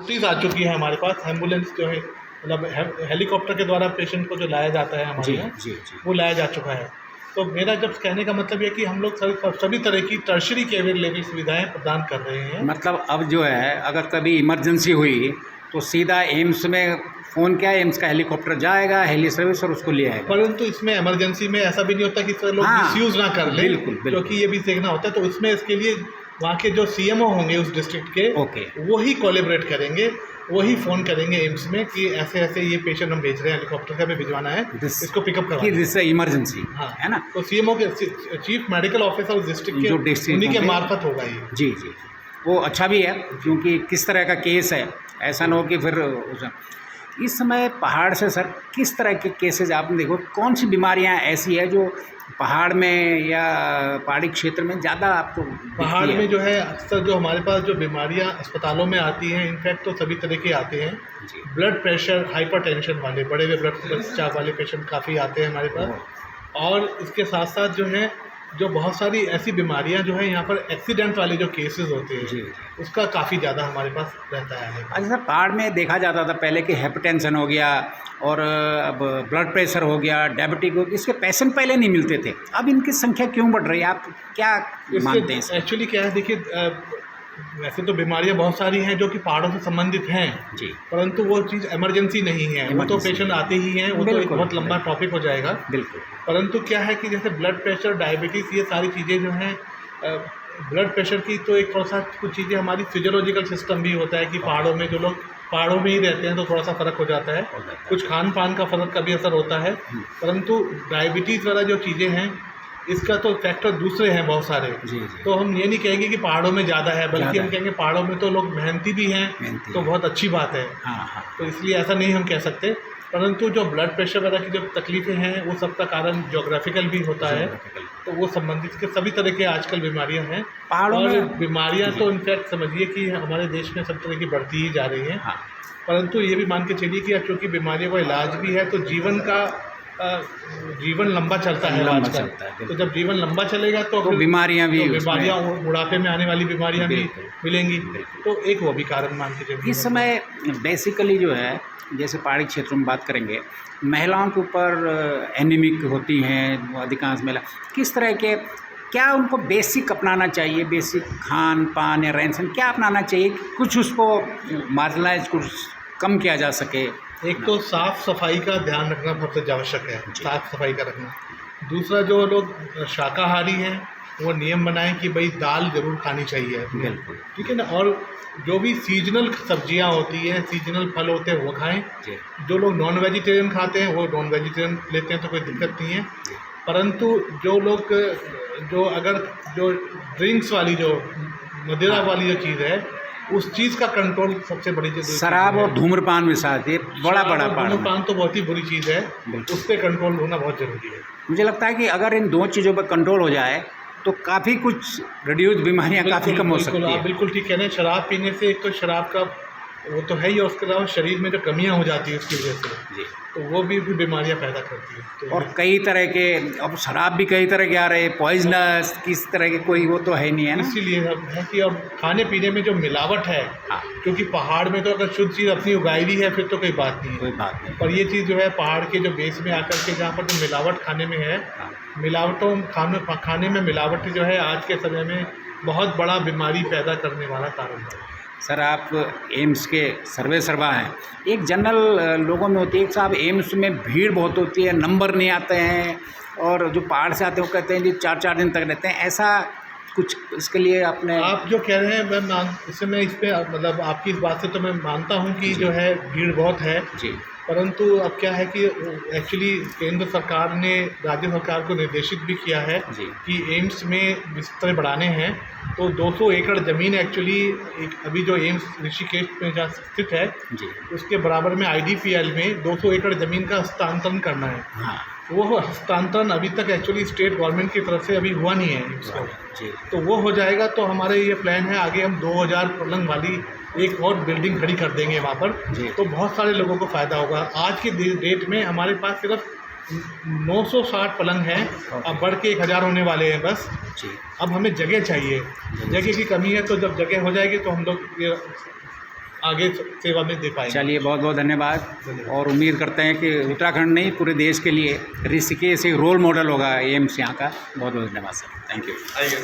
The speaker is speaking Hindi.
फैसिलिटीज़ आ चुकी है हमारे पास। एम्बुलेंस जो है मतलब हेलीकॉप्टर के द्वारा पेशेंट को जो लाया जाता है हमारे जी यहाँ, जी जी। वो लाया जा चुका है। तो मेरा जब कहने का मतलब ये है कि हम लोग सभी तरह की टर्शरी केयर लेवल सुविधाएं प्रदान कर रहे हैं। मतलब अब जो है अगर कभी इमरजेंसी हुई तो सीधा एम्स में फ़ोन किया, एम्स का हेलीकॉप्टर जाएगा, हेली सर्विस, और उसको ले आएगा। परंतु इसमें इमरजेंसी में ऐसा भी नहीं होता कि लोग हाँ, मिसयूज़ ना कर लें, बिल्कुल, बिल्कुल। क्योंकि ये भी देखना होता है। तो उसमें इसके लिए वहाँ के जो सीएमओ होंगे उस डिस्ट्रिक्ट के, ओके। वही कोलैबोरेट करेंगे, वही फ़ोन करेंगे एम्स में कि ऐसे ऐसे ये पेशेंट हम भेज रहे हैं, हेलीकॉप्टर से हमें भिजवाना है, इसको पिकअप करवाना है। दिस इमरजेंसी हाँ, है ना। तो सीएमओ के चीफ मेडिकल ऑफिसर उस डिस्ट्रिक्ट के, जो डिस्ट्रिक्ट उन्हीं के होंगे, मार्फत होगा ये। जी जी, वो अच्छा भी है क्योंकि किस तरह का केस है, ऐसा ना हो कि फिर इस समय पहाड़ से सर किस तरह के केसेज आपने देखो, कौन सी बीमारियां ऐसी है जो पहाड़ में या पहाड़ी क्षेत्र में ज़्यादा आपको पहाड़ दिखती में है? जो है अक्सर जो हमारे पास जो बीमारियां अस्पतालों में आती हैं, इनफैक्ट तो सभी तरह के आते हैं। जी। ब्लड प्रेशर, हाइपरटेंशन वाले, बड़े हुए ब्लड रक्तचाप वाले पेशेंट काफ़ी आते हैं हमारे पास। और इसके साथ साथ जो है जो बहुत सारी ऐसी बीमारियां जो है यहाँ पर एक्सीडेंट वाले जो केसेस होते हैं, जी। उसका काफ़ी ज़्यादा हमारे पास रहता है। अच्छा सर, पहाड़ में देखा जाता था पहले कि हाइपरटेंशन हो गया और अब ब्लड प्रेशर हो गया, डायबिटिक हो गया, इसके पेशेंट पहले नहीं मिलते थे, अब इनकी संख्या क्यों बढ़ रही है, आप क्या मानते हैं इसके इसमें? एक्चुअली क्या है, देखिए वैसे तो बीमारियां बहुत सारी हैं जो कि पहाड़ों से संबंधित हैं, जी। परंतु वो चीज़ इमरजेंसी नहीं है। वो तो इमरजेंसी पेशेंट आते ही हैं, वो तो एक बिल्कुल, बहुत लंबा बिल्कुल। टॉपिक हो जाएगा। बिल्कुल। परंतु क्या है कि जैसे ब्लड प्रेशर, डायबिटीज़, ये सारी चीज़ें जो हैं, ब्लड प्रेशर की तो एक थोड़ा सा कुछ चीज़ें हमारी फिजियोलॉजिकल सिस्टम भी होता है कि पहाड़ों में जो लोग पहाड़ों में ही रहते हैं तो थोड़ा सा फ़र्क हो जाता है, कुछ खान पान का फ़र्क का भी असर होता है। परंतु डायबिटीज़ वाला जो चीज़ें हैं, इसका तो फैक्टर दूसरे हैं बहुत सारे। जी जी। तो हम ये नहीं कहेंगे कि पहाड़ों में ज़्यादा है, बल्कि हम कहेंगे पहाड़ों में तो लोग मेहनती भी हैं, मेहनती तो हैं। बहुत अच्छी बात है। हाँ हाँ। तो इसलिए ऐसा नहीं हम कह सकते। परंतु जो ब्लड प्रेशर वगैरह की जो तकलीफ़ें हैं, वो सबका कारण ज्योग्राफिकल भी होता है, तो वो संबंधित के सभी तरह के आजकल बीमारियां हैं। पहाड़ों और में बीमारियां तो इनफैक्ट समझिए कि हमारे देश में सब तरह की बढ़ती ही जा रही हैं। हाँ। परंतु ये भी मान के चलिए कि चूँकि बीमारियों का इलाज भी है, तो जीवन लंबा चलता है लंबा आजकल। चलता है, तो जब जीवन लंबा चलेगा तो फिर बीमारियां भी उसमें- बीमारियां, बुढ़ापे में आने वाली बीमारियां भी बिल्कुल, मिलेंगी। बिल्कुल। तो एक वो भी कारण मान के चलिए। इस समय बेसिकली जो है, जैसे पहाड़ी क्षेत्रों में बात करेंगे, महिलाओं के ऊपर एनीमिक होती हैं अधिकांश महिला, किस तरह के, क्या उनको बेसिक अपनाना चाहिए, बेसिक खान पान या रहन सहन क्या अपनाना चाहिए कि कुछ उसको मार्जिनलाइज कुछ कम किया जा सके? एक तो साफ़ सफाई का ध्यान रखना सबसे आवश्यक है, साफ़ सफाई का रखना। दूसरा, जो लोग शाकाहारी हैं वो नियम बनाएं कि भाई दाल ज़रूर खानी चाहिए, बिल्कुल। ठीक है ना। और जो भी सीजनल सब्जियां होती हैं, सीजनल फल होते हैं, वो खाएं। जी। जो लोग नॉन वेजिटेरियन खाते हैं वो नॉन वेजिटेरियन लेते हैं, तो कोई दिक्कत नहीं है। परंतु जो लोग जो ड्रिंक्स वाली, जो मदिरा वाली जो चीज़ है, उस चीज़ का कंट्रोल सबसे बड़ी जरूरी। शराब और धूम्रपान में साथ ये बड़ा धूम्रपान तो बहुत ही बुरी चीज़ है, बिल्कुल। उस पर कंट्रोल होना बहुत ज़रूरी है। मुझे लगता है कि अगर इन दो चीज़ों पर कंट्रोल हो जाए तो काफ़ी कुछ रिड्यूस बीमारियां काफ़ी कम हो सकती आप है। बिल्कुल ठीक कह रहे हैं। शराब पीने से एक तो शराब का वो तो है ही, और उसके अलावा शरीर में जो कमियां हो जाती है उसकी वजह से, जी। तो वो भी बीमारियां पैदा करती है। तो और कई तरह के, अब शराब भी कई तरह के आ रहे हैं, पॉइजनस, किस तरह के, कोई वो तो है नहीं, है ना। इसीलिए अब है कि अब खाने पीने में जो मिलावट है, हाँ। क्योंकि पहाड़ में तो अगर शुद्ध चीज़ अपनी उगाई हुई है फिर तो कोई बात नहीं कोई है। बात नहीं। पर ये चीज़ जो है पहाड़ के जो बेस में आकर के, जहाँ पर जो मिलावट खाने में है, हाँ। खाने में मिलावट जो है आज के समय में बहुत बड़ा बीमारी पैदा करने वाला कारण है। सर, आप एम्स के सर्वे सर्वा हैं, एक जनरल लोगों में होती है कि साहब एम्स में भीड़ बहुत होती है, नंबर नहीं आते हैं, और जो पहाड़ से आते हैं वो कहते हैं जी 4-4 दिन तक रहते हैं, ऐसा कुछ इसके लिए आपने? आप जो कह रहे हैं मैं इस पर मतलब आपकी इस बात से तो मैं मानता हूँ कि जो है भीड़ बहुत है जी। परंतु अब क्या है कि एक्चुअली केंद्र सरकार ने राज्य सरकार को निर्देशित भी किया है जी। कि एम्स में बिस्तर बढ़ाने हैं, तो 200 एकड़ ज़मीन एक्चुअली अभी जो एम्स ऋषिकेश में जहाँ स्थित है जी। उसके बराबर में IDPL में 200 एकड़ ज़मीन का हस्तांतरण करना है। हाँ। वो हस्तांतरण अभी तक एक्चुअली स्टेट गवर्नमेंट की तरफ से अभी हुआ नहीं है इसको, जी। तो वो हो जाएगा तो हमारे ये प्लान है, आगे हम 2000 पलंग वाली एक और बिल्डिंग खड़ी कर देंगे वहाँ पर, तो बहुत सारे लोगों को फ़ायदा होगा। आज के डेट में हमारे पास सिर्फ 960 पलंग हैं, अब बढ़ के 1000 होने वाले हैं बस जी। अब हमें जगह चाहिए, जगह की कमी है, तो जब जगह हो जाएगी तो हम लोग ये आगे सेवा में दे पाएंगे। चलिए बहुत बहुत धन्यवाद और उम्मीद करते हैं कि उत्तराखंड नहीं पूरे देश के लिए ऋषिकेश एक रोल मॉडल होगा एम्स यहाँ का। बहुत बहुत धन्यवाद सर, थैंक यू। आइए।